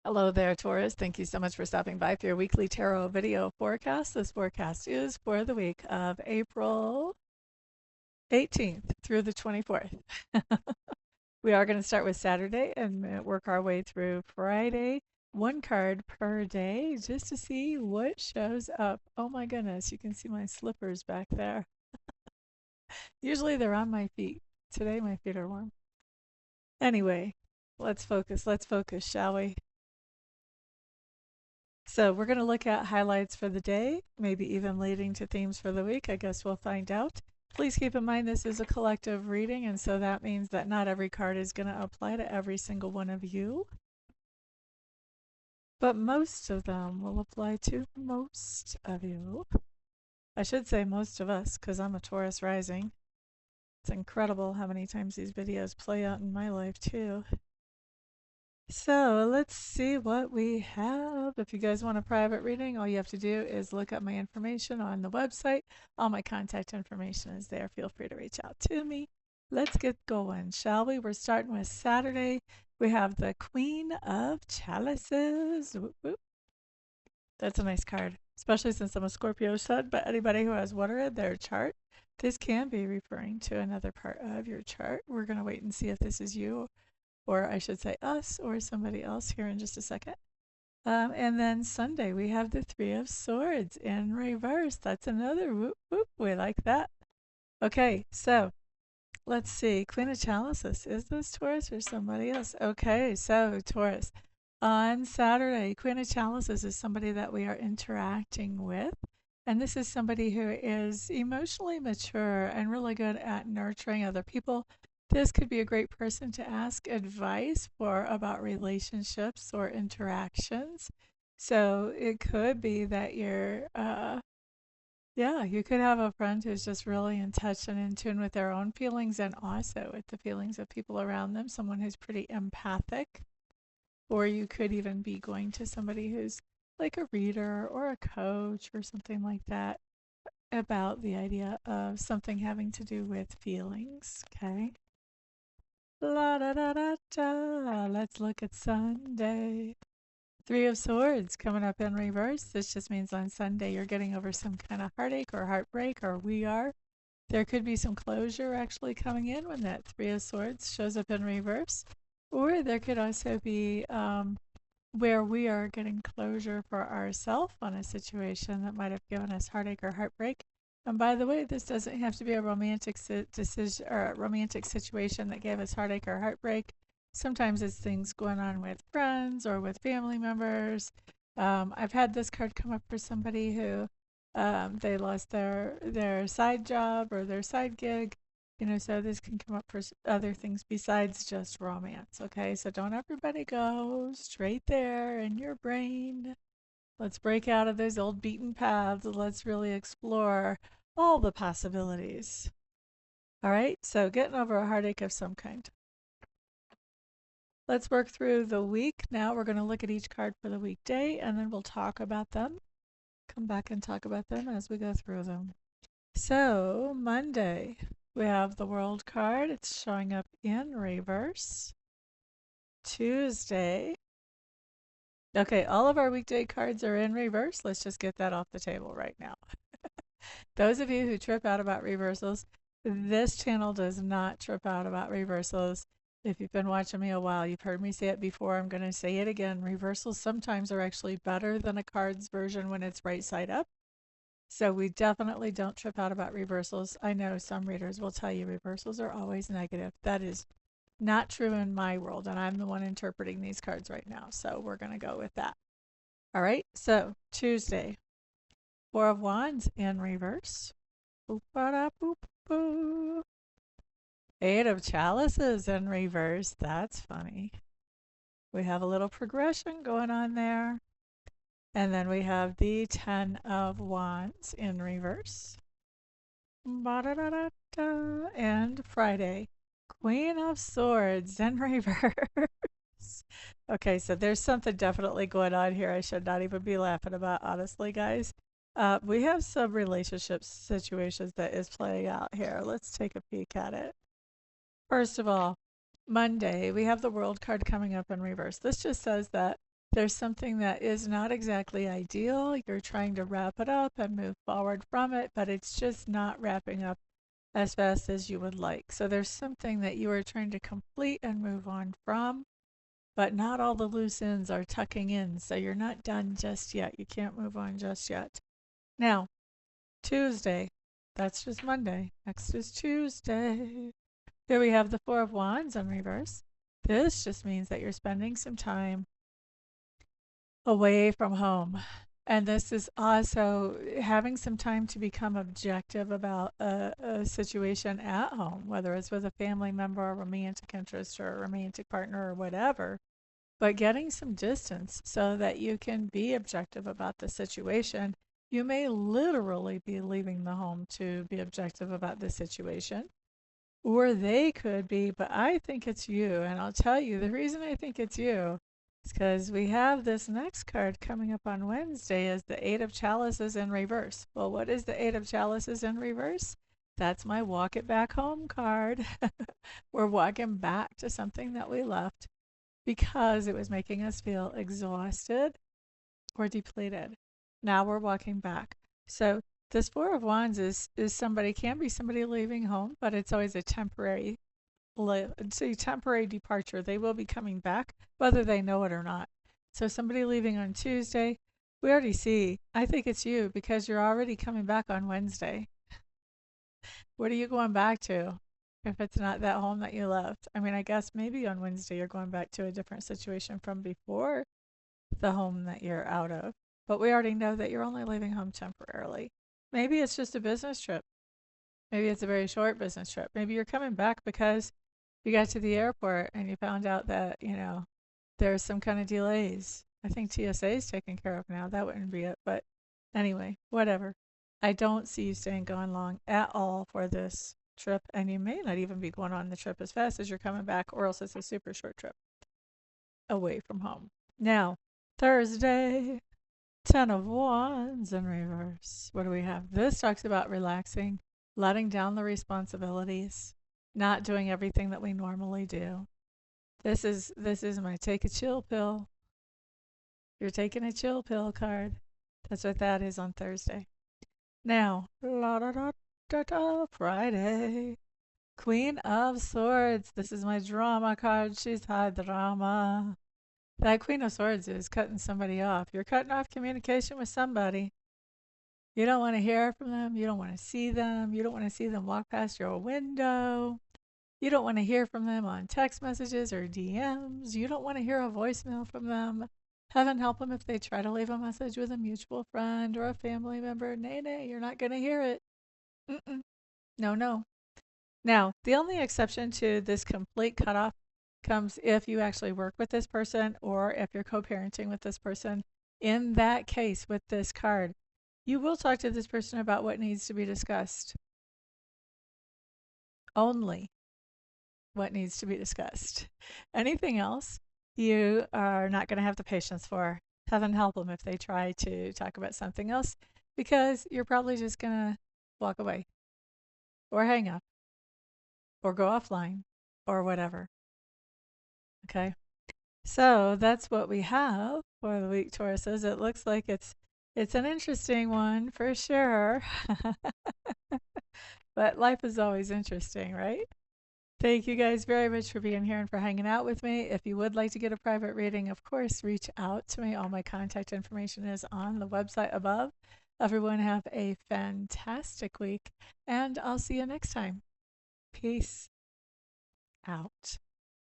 Hello there, Taurus. Thank you so much for stopping by for your weekly tarot video forecast. This forecast is for the week of April 18th through the 24th. We are going to start with Saturday and work our way through Friday, one card per day, just to see what shows up. Oh my goodness, you can see my slippers back there. Usually they're on my feet. Today my feet are warm. Anyway, let's focus, shall we? So we're going to look at highlights for the day, maybe even leading to themes for the week. I guess we'll find out. Please keep in mind this is a collective reading, and so that means that not every card is going to apply to every single one of you. But most of them will apply to most of you. I should say most of us, because I'm a Taurus rising. It's incredible how many times these videos play out in my life, too. So let's see what we have. If you guys want a private reading, all you have to do is look up my information on the website. All my contact information is there. Feel free to reach out to me. Let's get going, shall we? We're starting with Saturday. We have the Queen of Chalices. Whoop, whoop. That's a nice card, especially since I'm a Scorpio sun. But anybody who has water in their chart, this can be referring to another part of your chart. We're going to wait and see if this is you, or I should say us, or somebody else here in just a second. And then Sunday, we have the Three of Swords in reverse. That's another whoop whoop. We like that. Okay, so let's see. Queen of Chalices. Is this Taurus or somebody else? Okay, so Taurus. On Saturday, Queen of Chalices is somebody that we are interacting with. And this is somebody who is emotionally mature and really good at nurturing other people. This could be a great person to ask advice for about relationships or interactions. So it could be that you could have a friend who's just really in touch and in tune with their own feelings and also with the feelings of people around them, someone who's pretty empathic. Or you could even be going to somebody who's like a reader or a coach or something like that about the idea of something having to do with feelings, okay? La da da da da. Let's look at Sunday. Three of Swords coming up in reverse. This just means on Sunday you're getting over some kind of heartache or heartbreak, or we are. There could be some closure actually coming in when that Three of Swords shows up in reverse. Or there could also be where we are getting closure for ourselves on a situation that might have given us heartache or heartbreak. And by the way, this doesn't have to be a romantic decision or a romantic situation that gave us heartache or heartbreak. Sometimes it's things going on with friends or with family members. I've had this card come up for somebody who they lost their side job or their side gig. So this can come up for other things besides just romance. Okay, so don't everybody go straight there in your brain. Let's break out of those old beaten paths. Let's really explore all the possibilities. All right, so getting over a heartache of some kind. Let's work through the week. Now we're going to look at each card for the weekday and then we'll talk about them. Come back and talk about them as we go through them. So, Monday, we have the World card. It's showing up in reverse. Tuesday. Okay, all of our weekday cards are in reverse. Let's just get that off the table right now. Those of you who trip out about reversals, this channel does not trip out about reversals. If you've been watching me a while, you've heard me say it before. I'm going to say it again. Reversals sometimes are actually better than a card's version when it's right side up. So we definitely don't trip out about reversals. I know some readers will tell you reversals are always negative. That is not true in my world, and I'm the one interpreting these cards right now. So we're going to go with that. All right, so Tuesday, Four of Wands in reverse. Boop-ba-da-boop-boo. Eight of Chalices in reverse. That's funny. We have a little progression going on there. And then we have the Ten of Wands in reverse. Ba-da-da-da-da. And Friday, Queen of Swords in reverse. Okay, so there's something definitely going on here I should not even be laughing about, honestly, guys. We have some relationship situations that is playing out here. Let's take a peek at it. First of all, Monday, we have the World card coming up in reverse. This just says that There's something that is not exactly ideal. You're trying to wrap it up and move forward from it, but it's just not wrapping up as fast as you would like. So there's something that you are trying to complete and move on from, but not all the loose ends are tucking in. So you're not done just yet. You can't move on just yet. Now, Tuesday. That's just Monday. Next is Tuesday. Here we have the Four of Wands in reverse. This just means that you're spending some time away from home. And this is also having some time to become objective about a situation at home, whether it's with a family member, a romantic interest, or a romantic partner, or whatever. But getting some distance so that you can be objective about the situation. You may literally be leaving the home to be objective about the situation, or they could be, but I think it's you. And I'll tell you the reason I think it's you is because we have this next card coming up on Wednesday is the Eight of Chalices in reverse. Well, what is the Eight of Chalices in reverse? That's my walk it back home card. We're walking back to something that we left because it was making us feel exhausted or depleted. Now we're walking back. So this Four of Wands is somebody, can be somebody leaving home, but it's always a temporary departure. They will be coming back, whether they know it or not. So somebody leaving on Tuesday, we already see, I think it's you because you're already coming back on Wednesday. What are you going back to if it's not that home that you left? I mean, I guess maybe on Wednesday you're going back to a different situation from before the home that you're out of. But we already know that you're only leaving home temporarily. Maybe it's just a business trip. Maybe it's a very short business trip. Maybe you're coming back because you got to the airport and you found out that, there's some kind of delays. I think TSA is taken care of now. That wouldn't be it. But anyway, whatever. I don't see you staying gone long at all for this trip. And you may not even be going on the trip as fast as you're coming back, or else it's a super short trip away from home. Now, Thursday, Ten of Wands in reverse. What do we have? This talks about relaxing, letting down the responsibilities, not doing everything that we normally do. This is my take a chill pill. You're taking a chill pill card. That's what that is on Thursday. Now, Friday. Queen of Swords. This is my drama card. She's high drama. That Queen of Swords is cutting somebody off. You're cutting off communication with somebody. You don't want to hear from them. You don't want to see them. You don't want to see them walk past your window. You don't want to hear from them on text messages or DMs. You don't want to hear a voicemail from them. Heaven help them if they try to leave a message with a mutual friend or a family member. Nay, you're not going to hear it. No. Now, the only exception to this complete cutoff comes if you actually work with this person or if you're co-parenting with this person. In that case, with this card, you will talk to this person about what needs to be discussed. Only what needs to be discussed. Anything else, you are not going to have the patience for. Heaven help them if they try to talk about something else, because you're probably just going to walk away or hang up or go offline or whatever. Okay, so that's what we have for the week, Tauruses. It looks like it's an interesting one for sure. But life is always interesting, right? Thank you guys very much for being here and for hanging out with me. If you would like to get a private reading, of course, reach out to me. All my contact information is on the website above. Everyone have a fantastic week, and I'll see you next time. Peace out.